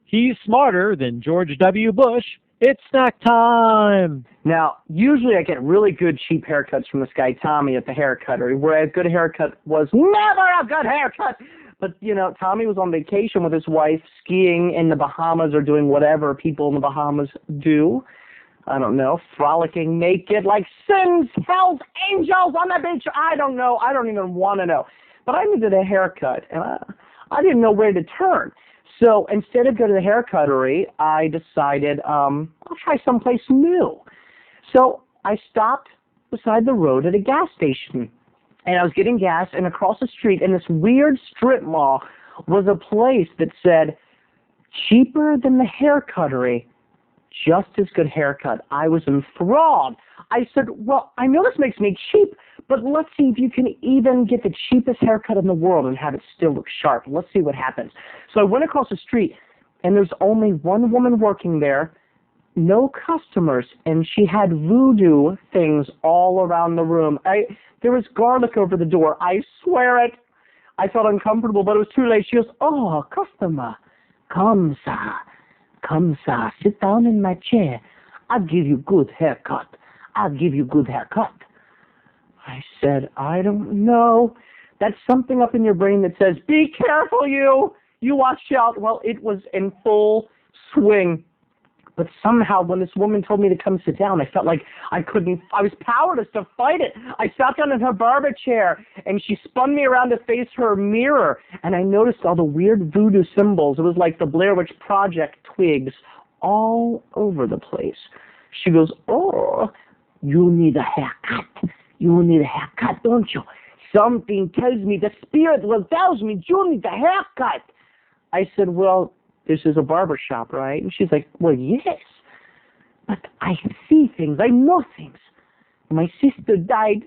He's smarter than George W. Bush. It's snack time. Now, usually I get really good cheap haircuts from this guy Tommy at the haircutter, whereas good haircut was never a good haircut. But, you know, Tommy was on vacation with his wife, skiing in the Bahamas or doing whatever people in the Bahamas do. I don't know, frolicking naked like sins, hells, angels on the beach. I don't know. I don't even want to know. But I needed a haircut, and I didn't know where to turn. So instead of going to the haircuttery, I decided I'll try someplace new. So I stopped beside the road at a gas station, and I was getting gas, and across the street in this weird strip mall was a place that said, cheaper than the haircuttery, just as good haircut. I was enthralled. I said, well, I know this makes me cheap, but let's see if you can even get the cheapest haircut in the world and have it still look sharp. Let's see what happens. So I went across the street, and there's only one woman working there, no customers, and she had voodoo things all around the room. There was garlic over the door. I swear it. I felt uncomfortable, but it was too late. She goes, oh, customer, come, sir. Come, sir, sit down in my chair. I'll give you good haircut. I'll give you good haircut. I said, I don't know. That's something up in your brain that says, be careful, you. You watch out. Well, it was in full swing. But somehow when this woman told me to come sit down, I felt like I was powerless to fight it. I sat down in her barber chair, and she spun me around to face her mirror, and I noticed all the weird voodoo symbols. It was like the Blair Witch Project twigs all over the place. She goes, oh, you need a haircut. You need a haircut, don't you? Something tells me, the spirit tells me you need a haircut. I said, well, this is a barber shop, right? And she's like, well, yes, but I see things. I know things. My sister died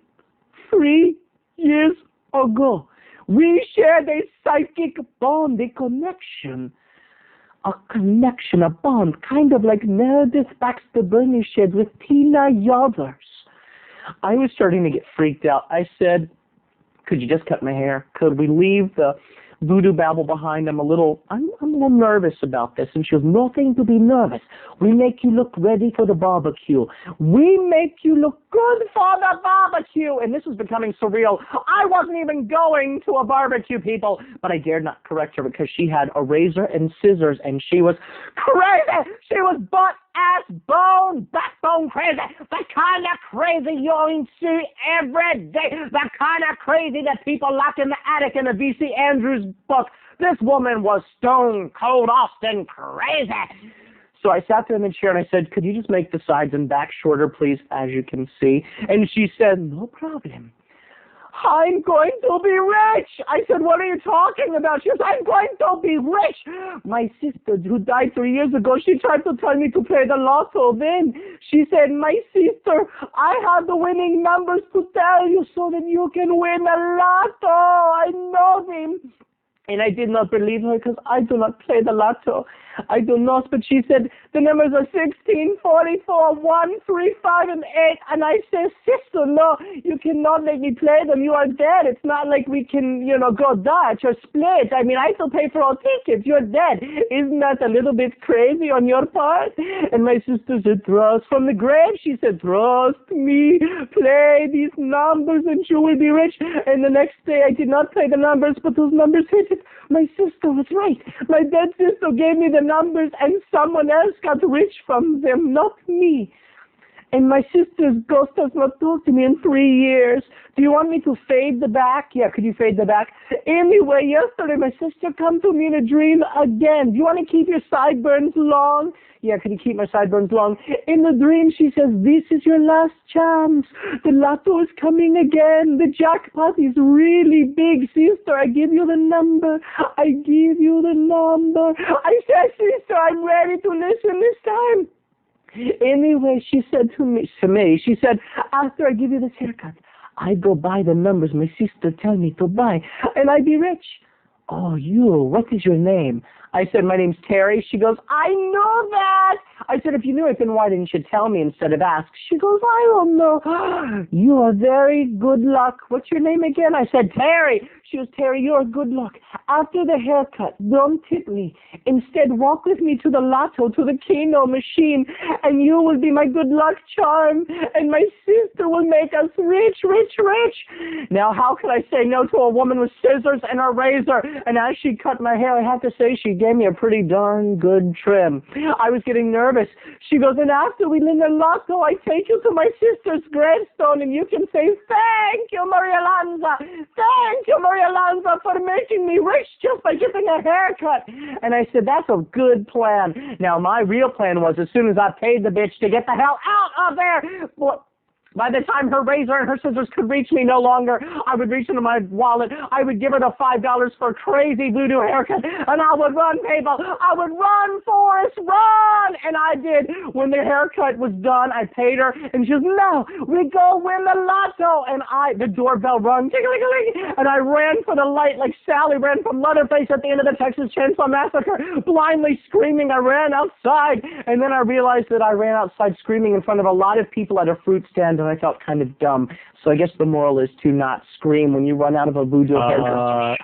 3 years ago. We shared a psychic bond, a connection, a bond, kind of like Meredith Baxter Burney shared with Tina Yothers. I was starting to get freaked out. I said, could you just cut my hair? Could we leave the voodoo babble behind? I'm a little nervous about this. And she goes, nothing to be nervous. We make you look ready for the barbecue. We make you look good for the barbecue. And this was becoming surreal. I wasn't even going to a barbecue, people, but I dared not correct her because she had a razor and scissors, and she was crazy. She was butt, ass, bone, backbone crazy. The kind of crazy you only see every day. The kind of crazy that people lock in the attic in the V.C. Andrews book. This woman was stone cold Austin crazy. So I sat there in the chair and I said, could you just make the sides and back shorter, please, as you can see? And she said, no problem. I'm going to be rich. I said, what are you talking about? She goes, I'm going to be rich. My sister, who died 3 years ago, she tried to tell me to play the lotto. Then she said, my sister, I have the winning numbers to tell you so that you can win a lotto. I know them. And I did not believe her because I do not play the lotto. I do not. But she said, the numbers are 16, 44, 1, 3, 5, and 8. And I said, sister, no, you cannot make me play them. You are dead. It's not like we can, go Dutch or split. I mean, I still pay for all tickets. You're dead. Isn't that a little bit crazy on your part? And my sister said, trust from the grave. She said, trust me. Play these numbers and you will be rich. And the next day I did not play the numbers, but those numbers hit it. My sister was right. My dead sister gave me the numbers and someone else got rich from them, not me. And my sister's ghost has not talked to me in 3 years. Do you want me to fade the back? Yeah, could you fade the back? Anyway, yesterday my sister come to me in a dream again. Do you want to keep your sideburns long? Yeah, could you keep my sideburns long? In the dream she says, this is your last chance. The lotto is coming again. The jackpot is really big. Sister, I give you the number. I give you the number. I said, sister, I'm ready to listen this time. Anyway, she said to me, she said, after I give you this haircut, I go buy the numbers my sister tell me to buy, and I be rich. Oh, what is your name? I said, my name's Terry. She goes, I know that. I said, if you knew it, then why didn't you tell me instead of ask? She goes, I don't know. You are very good luck. What's your name again? I said, Terry. She goes, Terry, you're good luck. After the haircut, don't tip me. Instead, walk with me to the lotto, to the Keno machine, and you will be my good luck charm, and my sister will make us rich, rich, rich. Now, how could I say no to a woman with scissors and a razor? And as she cut my hair, I have to say she gave me a pretty darn good trim. I was getting nervous. She goes, and after we win the lotto, I take you to my sister's gravestone, and you can say, thank you, Maria Lanza. Thank you, Maria Lanza, for making me rich just by getting a haircut. And I said, that's a good plan. Now, my real plan was as soon as I paid the bitch to get the hell out of there, by the time her razor and her scissors could reach me no longer, I would reach into my wallet. I would give her the $5 for a crazy voodoo haircut, and I would run, people. I would run, Forrest, run! And I did. When the haircut was done, I paid her, and she goes, no, we go win the lotto. And the doorbell rung, tickling, and I ran for the light like Sally ran from Leatherface at the end of the Texas Chainsaw Massacre, blindly screaming. I ran outside, and then I realized that I ran outside screaming in front of a lot of people at a fruit stand, and I felt kind of dumb. So I guess the moral is to not scream when you run out of a voodoo haircut.